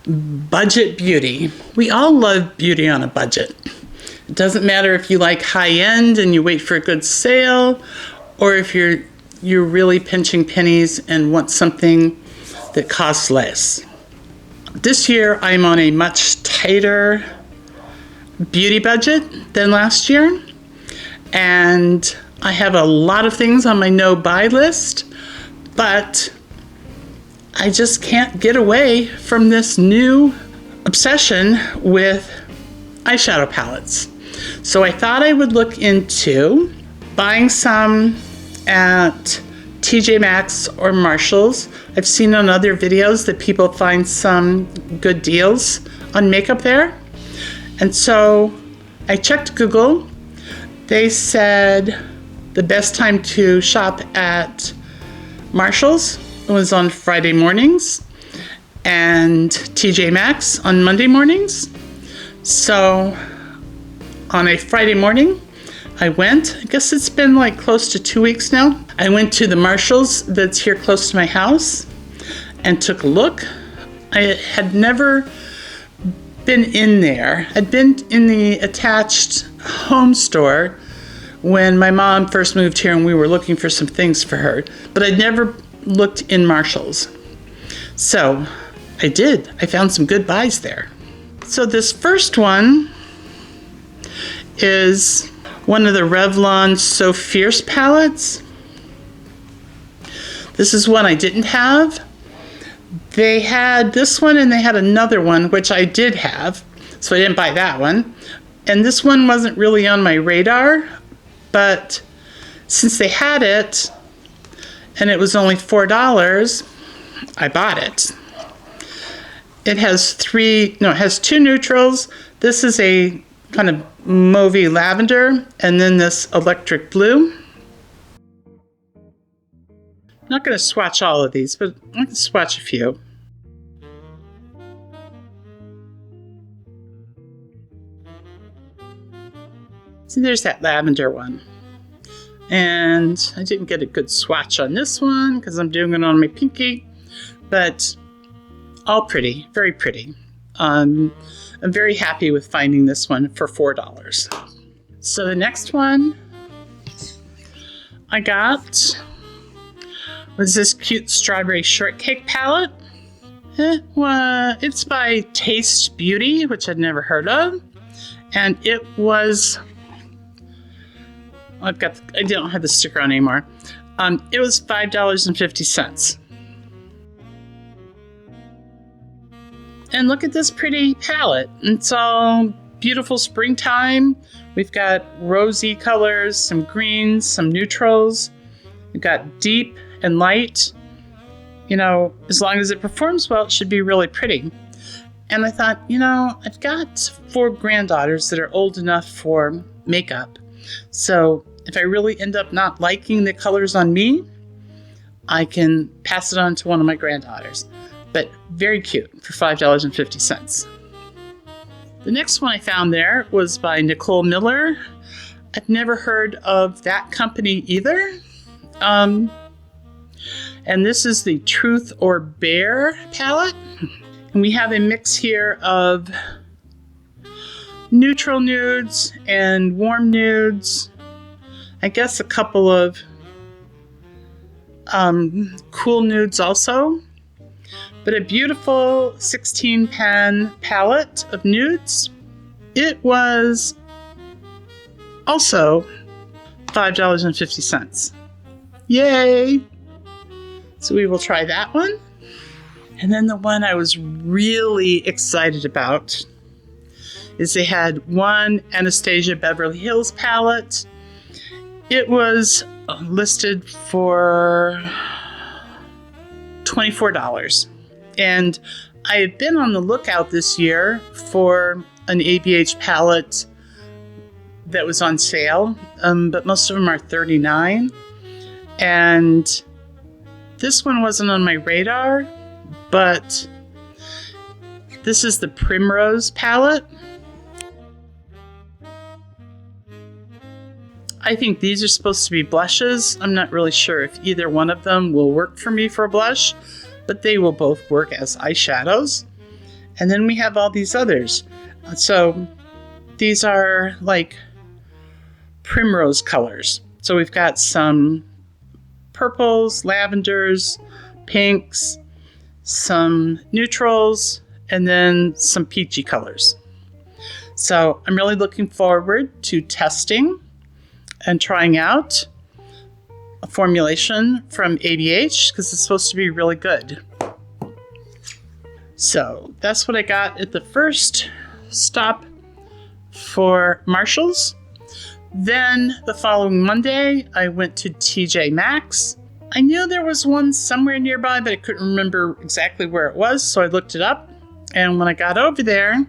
Budget beauty. We all love beauty on a budget. It doesn't matter if you like high-end and you wait for a good sale, or if you're really pinching pennies and want something that costs less. This year I'm on a much tighter beauty budget than last year, and I have a lot of things on my no-buy list, but I just can't get away from this new obsession with eyeshadow palettes. So I thought I would look into buying some at TJ Maxx or Marshall's. I've seen on other videos that people find some good deals on makeup there. And so I checked Google. They said the best time to shop at Marshall's was on Friday mornings and TJ Maxx on Monday mornings. So on a Friday morning, I went, I guess it's been like close to 2 weeks now. I went to the Marshall's that's here close to my house and took a look. I had never been in there. I'd been in the attached home store when my mom first moved here and we were looking for some things for her, but I'd never looked in Marshall's. So I did. I found some good buys there. So this first one is one of the Revlon So Fierce palettes. This is one I didn't have. They had this one and they had another one, which I did have, so I didn't buy that one. And this one wasn't really on my radar, but since they had it and it was only $4, I bought it. It has two neutrals. This is a kind of mauvey lavender, and then this electric blue. I'm not going to swatch all of these, but I can swatch a few. So there's that lavender one. And I didn't get a good swatch on this one because I'm doing it on my pinky, but all pretty, very pretty. I'm very happy with finding this one for $4. So the next one I got was this cute strawberry shortcake palette. It's by Taste Beauty, which I'd never heard of. And it was, I don't have the sticker on anymore. It was $5.50. And look at this pretty palette. It's all beautiful springtime. We've got rosy colors, some greens, some neutrals. We've got deep and light. You know, as long as it performs well, it should be really pretty. And I thought, you know, I've got 4 granddaughters that are old enough for makeup. So if I really end up not liking the colors on me, I can pass it on to one of my granddaughters. But very cute for $5.50. The next one I found there was by Nicole Miller. I've never heard of that company either. And this is the Truth or Bare palette. And we have a mix here of neutral nudes and warm nudes. I guess a couple of cool nudes also. But a beautiful 16 pan palette of nudes. It was also $5.50. Yay! So we will try that one. And then the one I was really excited about is they had one Anastasia Beverly Hills palette. It was listed for $24. And I have been on the lookout this year for an ABH palette that was on sale, but most of them are $39. And this one wasn't on my radar, but this is the Primrose palette. I think these are supposed to be blushes. I'm not really sure if either one of them will work for me for a blush, but they will both work as eyeshadows. And then we have all these others. So these are like primrose colors. So we've got some purples, lavenders, pinks, some neutrals, and then some peachy colors. So I'm really looking forward to testing and trying out a formulation from ABH because it's supposed to be really good. So that's what I got at the first stop for Marshall's. Then the following Monday, I went to TJ Maxx. I knew there was one somewhere nearby, but I couldn't remember exactly where it was, so I looked it up. And when I got over there,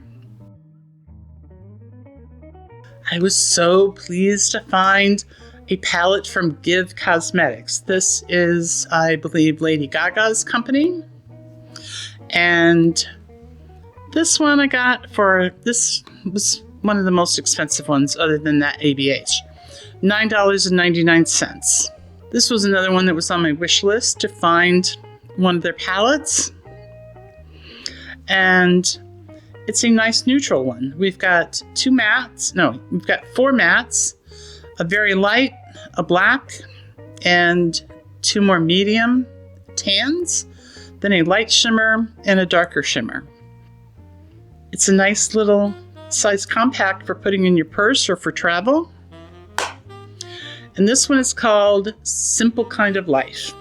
I was so pleased to find a palette from Give Cosmetics. This is, I believe, Lady Gaga's company. And this one I got for, this was one of the most expensive ones other than that ABH. $9.99. This was another one that was on my wish list to find one of their palettes. And it's a nice neutral one. We've got we've got 4 mattes, a very light, a black, and 2 more medium tans, then a light shimmer and a darker shimmer. It's a nice little size compact for putting in your purse or for travel. And this one is called Simple Kind of Life.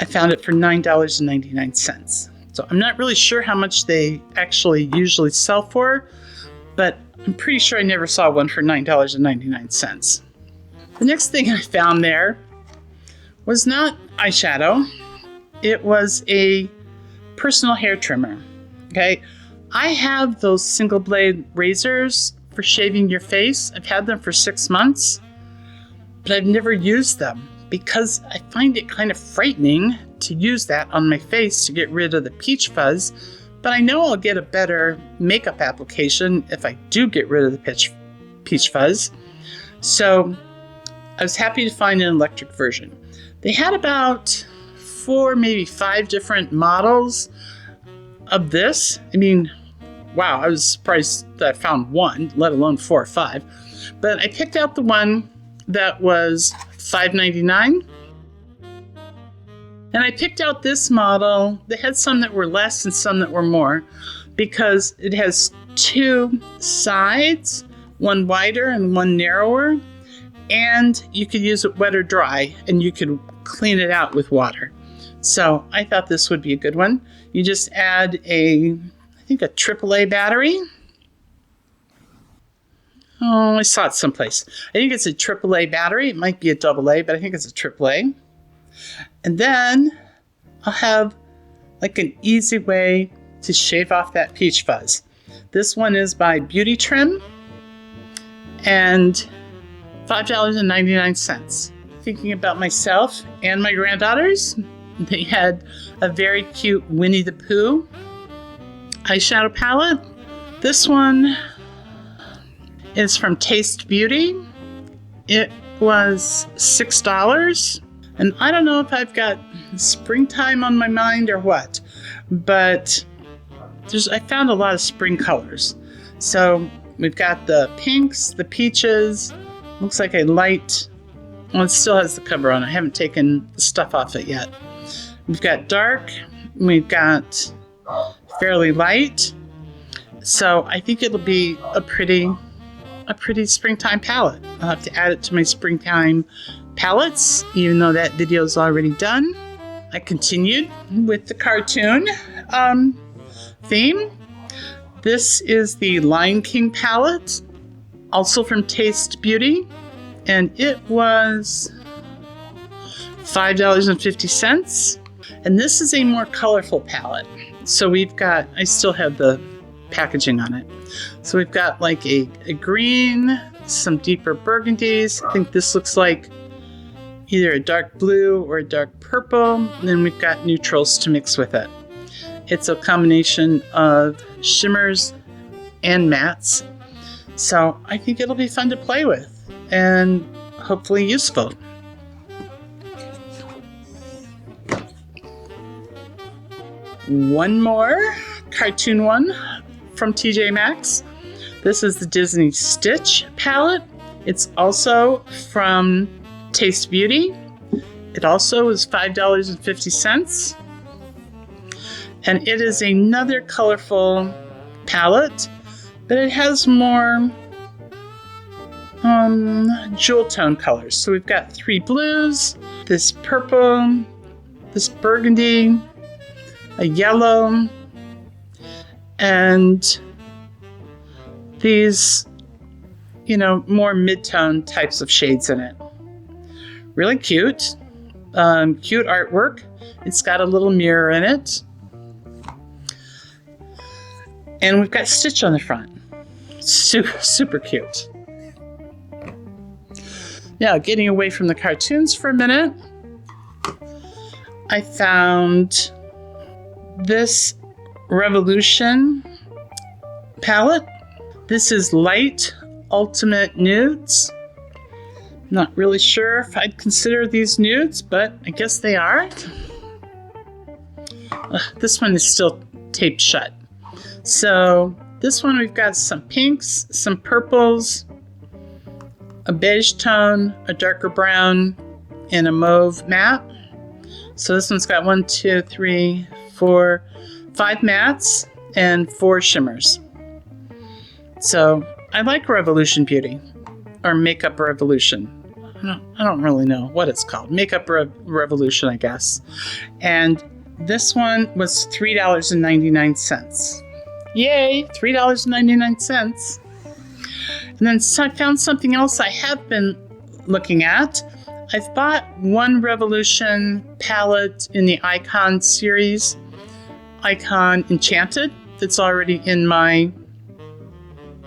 I found it for $9.99. So I'm not really sure how much they actually usually sell for, but I'm pretty sure I never saw one for $9.99. The next thing I found there was not eyeshadow. It was a personal hair trimmer. Okay, I have those single blade razors for shaving your face. I've had them for 6 months, but I've never used them because I find it kind of frightening to use that on my face to get rid of the peach fuzz, but I know I'll get a better makeup application if I do get rid of the peach fuzz. So I was happy to find an electric version. They had about 4, maybe 5 different models of this. I mean, wow, I was surprised that I found one, let alone 4 or 5. But I picked out the one that was $5.99. And I picked out this model. They had some that were less and some that were more because it has 2 sides, one wider and one narrower. And you could use it wet or dry, and you could clean it out with water. So I thought this would be a good one. You just add I think a AAA battery. Oh, I saw it someplace. I think it's a AAA battery. It might be a AA, but I think it's a AAA. And then I'll have like an easy way to shave off that peach fuzz. This one is by Beauty Trim and $5.99. Thinking about myself and my granddaughters, they had a very cute Winnie the Pooh eyeshadow palette. This one is from Taste Beauty. It was $6. And I don't know if I've got springtime on my mind or what, but I found a lot of spring colors. So we've got the pinks, the peaches, looks like a light, well, it still has the cover on. I haven't taken the stuff off it yet. We've got dark, we've got fairly light. So I think it'll be a pretty springtime palette. I'll have to add it to my springtime palettes, even though that video is already done. I continued with the cartoon theme. This is the Lion King palette, also from Taste Beauty, and it was $5.50. And this is a more colorful palette. So I still have the packaging on it. So we've got like a green, some deeper burgundies. I think this looks like either a dark blue or a dark purple. And then we've got neutrals to mix with it. It's a combination of shimmers and mattes. So I think it'll be fun to play with and hopefully useful. one more cartoon one from TJ Maxx. This is the Disney Stitch palette. It's also from Taste Beauty. It also is $5.50. And it is another colorful palette, but it has more jewel tone colors. So we've got 3 blues, this purple, this burgundy, a yellow, and these, more mid-tone types of shades in it. Really cute. Cute artwork. It's got a little mirror in it. And we've got Stitch on the front. Super cute. Now, getting away from the cartoons for a minute, I found this Revolution palette. This is Light Ultimate Nudes. Not really sure if I'd consider these nudes, but I guess they are. This one is still taped shut. So this one we've got some pinks, some purples, a beige tone, a darker brown, and a mauve matte. So this one's got 5 mattes and 4 shimmers. So I like Revolution Beauty, or Makeup Revolution. I don't really know what it's called. Makeup Revolution, I guess. And this one was $3.99. Yay, $3.99. And then I found something else I have been looking at. I've bought one Revolution palette in the Icon series, Icon Enchanted, that's already in my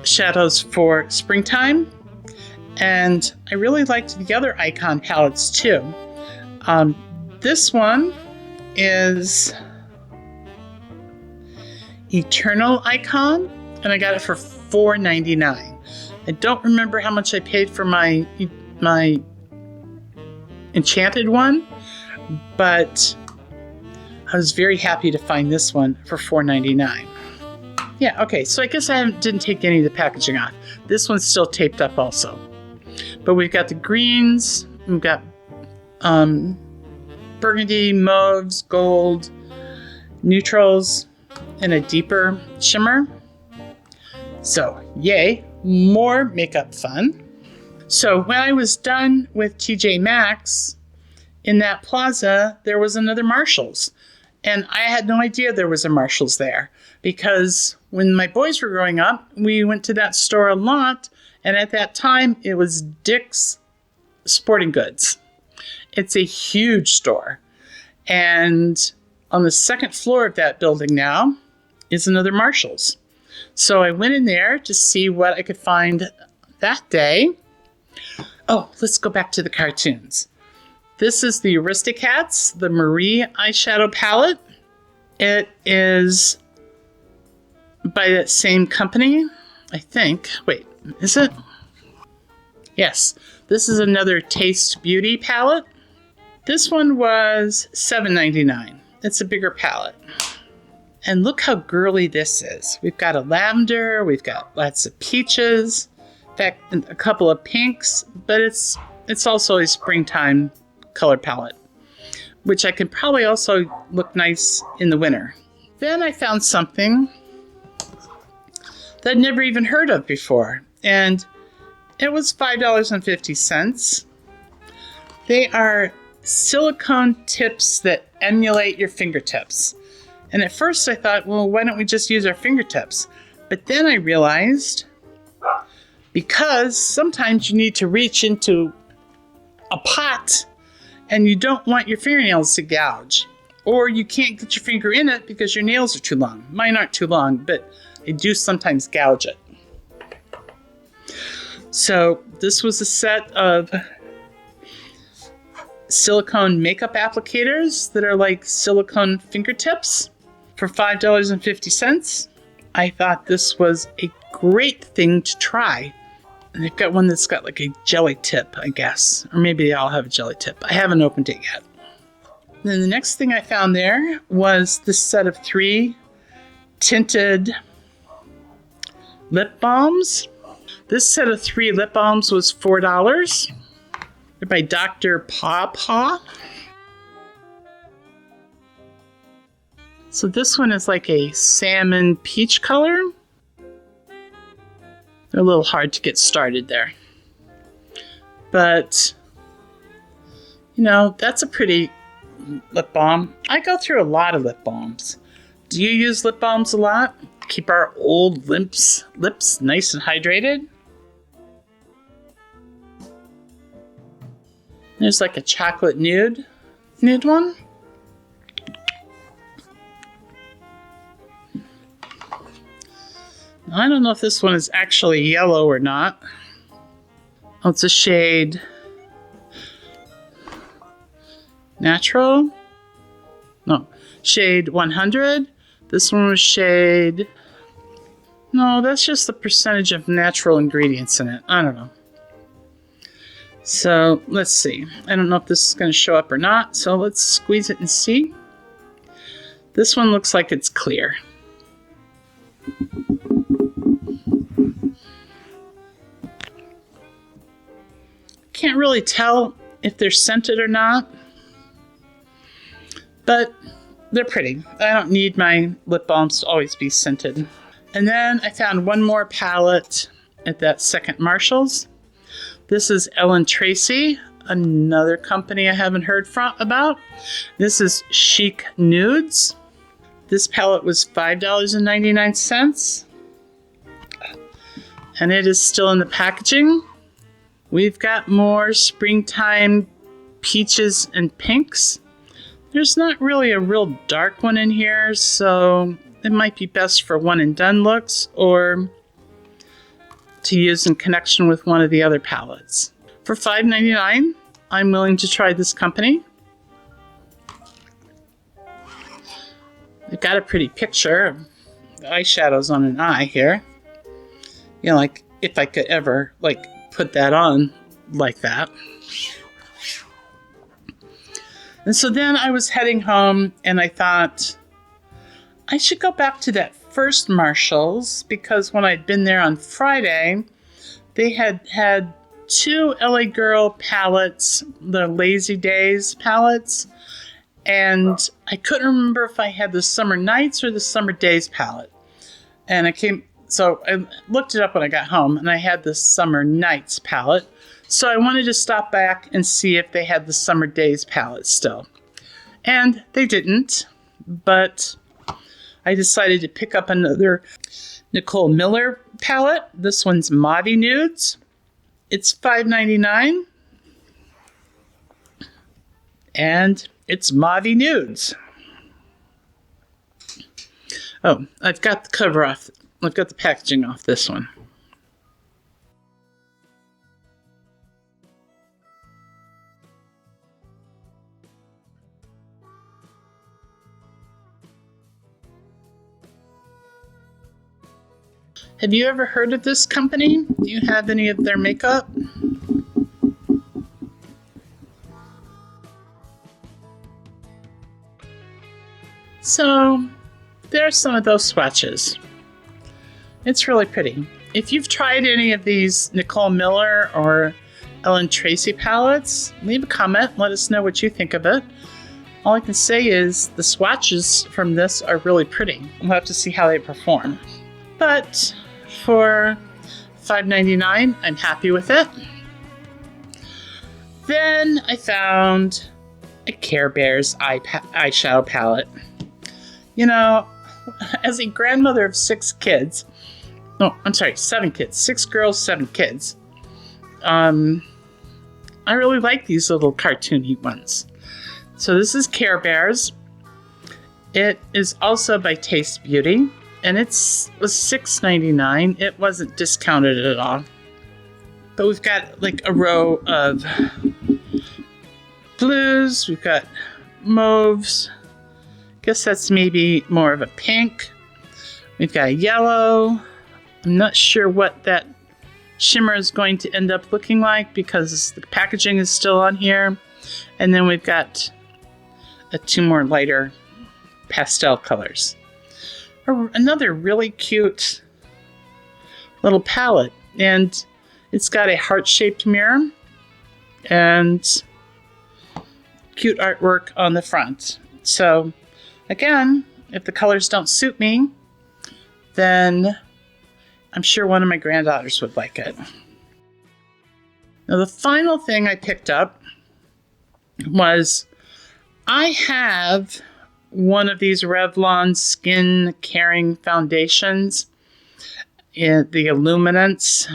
shadows for springtime. And I really liked the other Icon palettes too. This one is Eternal Icon, and I got it for $4.99. I don't remember how much I paid for my Enchanted one, but I was very happy to find this one for $4.99. Yeah, okay, so I guess I didn't take any of the packaging off. This one's still taped up also. But we've got the greens, we've got burgundy, mauves, gold, neutrals, and a deeper shimmer. So, yay, more makeup fun. So when I was done with TJ Maxx, in that plaza, there was another Marshall's. And I had no idea there was a Marshall's there, because when my boys were growing up, we went to that store a lot, and at that time, it was Dick's Sporting Goods. It's a huge store. And on the second floor of that building now is another Marshall's. So I went in there to see what I could find that day. Oh, let's go back to the cartoons. This is the Aristocats, the Marie eyeshadow palette. It is by that same company, I think. Wait, is it? Yes, this is another Taste Beauty palette. This one was $7.99. It's a bigger palette. And look how girly this is. We've got a lavender, we've got lots of peaches, in fact, a couple of pinks, but it's also a springtime color palette, which I can probably also look nice in the winter. Then I found something that I'd never even heard of before, and it was $5.50. They are silicone tips that emulate your fingertips. And at first I thought, well, why don't we just use our fingertips? But then I realized, because sometimes you need to reach into a pot and you don't want your fingernails to gouge, or you can't get your finger in it because your nails are too long. Mine aren't too long, but I do sometimes gouge it. So this was a set of silicone makeup applicators that are like silicone fingertips for $5.50. I thought this was a great thing to try. And they've got one that's got like a jelly tip, I guess. Or maybe they all have a jelly tip. I haven't opened it yet. Then the next thing I found there was this set of 3 tinted lip balms. This set of 3 lip balms was $4. They're by Dr. Paw Paw. So this one is like a salmon peach color. They're a little hard to get started there. But, you know, that's a pretty lip balm. I go through a lot of lip balms. Do you use lip balms a lot? Keep our old lips nice and hydrated. There's like a chocolate nude one. I don't know if this one is actually yellow or not. Oh, it's a shade natural. No, shade 100. This one was shade... No, that's just the percentage of natural ingredients in it. I don't know. So, let's see. I don't know if this is going to show up or not, so let's squeeze it and see. This one looks like it's clear. Can't really tell if they're scented or not, but they're pretty. I don't need my lip balms to always be scented. And then I found one more palette at that second Marshall's. This is Ellen Tracy, another company I haven't heard about. This is Chic Nudes. This palette was $5.99, and it is still in the packaging. We've got more springtime peaches and pinks. There's not really a real dark one in here, so it might be best for one and done looks or to use in connection with one of the other palettes. For $5.99, I'm willing to try this company. They've got a pretty picture of eyeshadows on an eye here. You know, like if I could ever like put that on like that. And so then I was heading home and I thought I should go back to that first Marshall's because when I'd been there on Friday, they had 2 LA Girl palettes, the Lazy Days palettes, and I couldn't remember if I had the Summer Nights or the Summer Days palette. And so I looked it up when I got home, and I had the Summer Nights palette. So I wanted to stop back and see if they had the Summer Days palette still. And they didn't, but I decided to pick up another Nicole Miller palette. This one's Mauvey Nudes. It's $5.99. And it's Mauvey Nudes. Oh, I've got the cover off. I've got the packaging off this one. Have you ever heard of this company? Do you have any of their makeup? So, there are some of those swatches. It's really pretty. If you've tried any of these Nicole Miller or Ellen Tracy palettes, leave a comment, let us know what you think of it. All I can say is the swatches from this are really pretty. We'll have to see how they perform. But for $5.99, I'm happy with it. Then I found a Care Bears eyeshadow palette. You know, as a grandmother of 6 kids, no, I'm sorry, 7 kids, 6 girls, 7 kids, I really like these little cartoony ones. So this is Care Bears. It is also by Taste Beauty, and it was $6.99. It wasn't discounted at all. But we've got like a row of blues, we've got mauves. Guess that's maybe more of a pink. We've got a yellow. I'm not sure what that shimmer is going to end up looking like because the packaging is still on here. And then we've got two more lighter pastel colors. Another really cute little palette, and it's got a heart-shaped mirror and cute artwork on the front. So again, if the colors don't suit me, then I'm sure one of my granddaughters would like it. Now the final thing I picked up was I have one of these Revlon Skin Caring Foundations, the Illuminance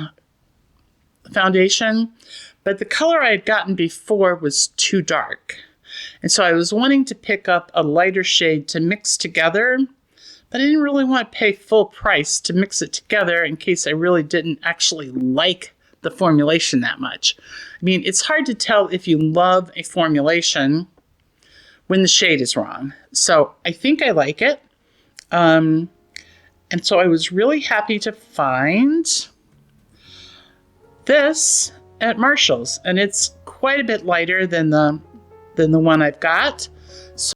foundation, but the color I had gotten before was too dark. And so I was wanting to pick up a lighter shade to mix together, but I didn't really want to pay full price to mix it together in case I really didn't actually like the formulation that much. I mean, it's hard to tell if you love a formulation when the shade is wrong. So I think I like it. And so I was really happy to find this at Marshall's, and it's quite a bit lighter than the one I've got. So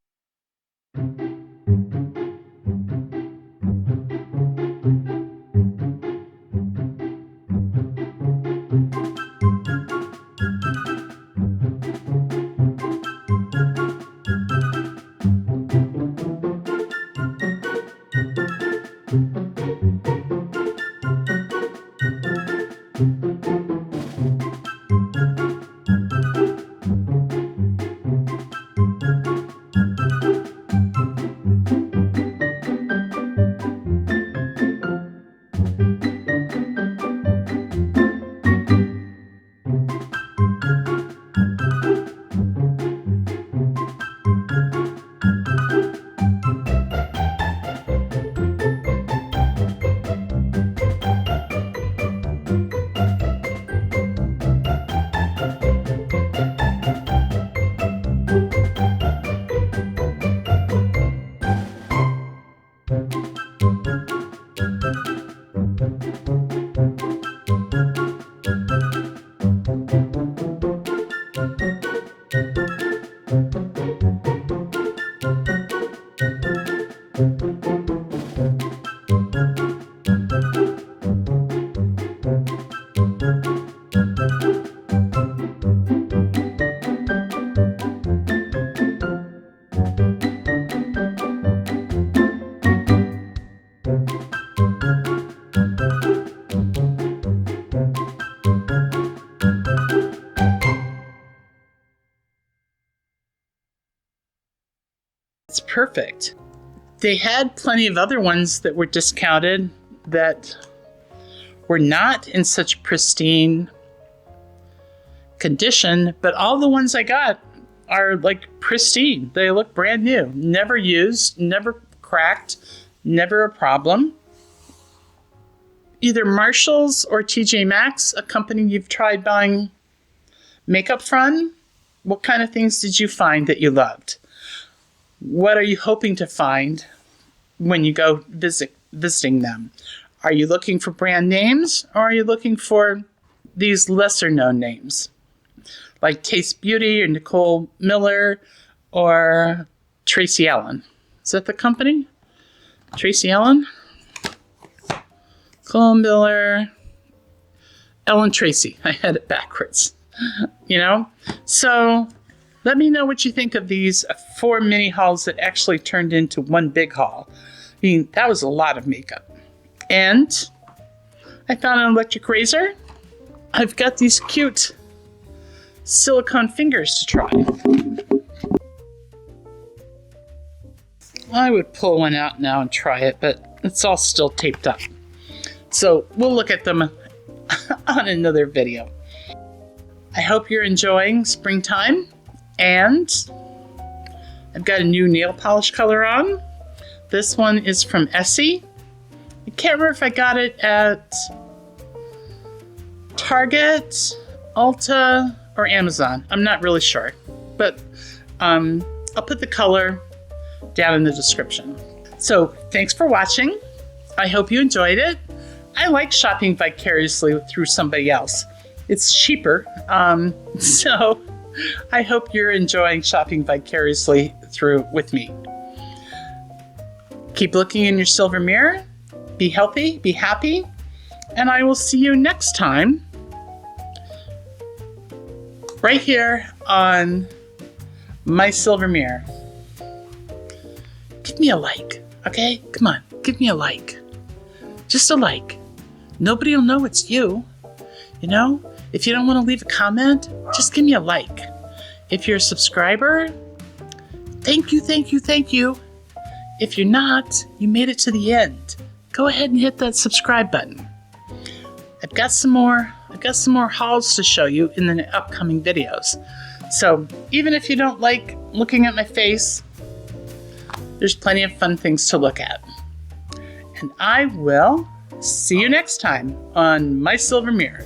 it's perfect. They had plenty of other ones that were discounted that were not in such pristine condition, but all the ones I got are like pristine. They look brand new, never used, never cracked, never a problem. Either Marshall's or TJ Maxx, a company you've tried buying makeup from, what kind of things did you find that you loved? What are you hoping to find when you go visiting them? Are you looking for brand names, or are you looking for these lesser known names like Taste Beauty or Nicole Miller or Tracy Allen? Is that the company? Tracy Allen? Nicole Miller, Ellen Tracy. I had it backwards, you know? So let me know what you think of these 4 mini hauls that actually turned into one big haul. I mean, that was a lot of makeup. And I found an electric razor. I've got these cute silicone fingers to try. I would pull one out now and try it, but it's all still taped up. So we'll look at them on another video. I hope you're enjoying springtime, and I've got a new nail polish color on. This one is from ESSIE. I can't remember if I got it at Target, Ulta, or Amazon. I'm not really sure, but I'll put the color down in the description. So thanks for watching. I hope you enjoyed it. I like shopping vicariously through somebody else. It's cheaper. So I hope you're enjoying shopping vicariously through with me. Keep looking in your silver mirror. Be healthy, be happy, and I will see you next time right here on my silver mirror. Give me a like, okay? Come on, give me a like. Just a like. Nobody will know it's you. You know, if you don't want to leave a comment, just give me a like. If you're a subscriber, thank you, thank you, thank you. If you're not, you made it to the end. Go ahead and hit that subscribe button. I've got some more hauls to show you in the upcoming videos. So even if you don't like looking at my face, there's plenty of fun things to look at. And I will see you next time on My Silver Mirror.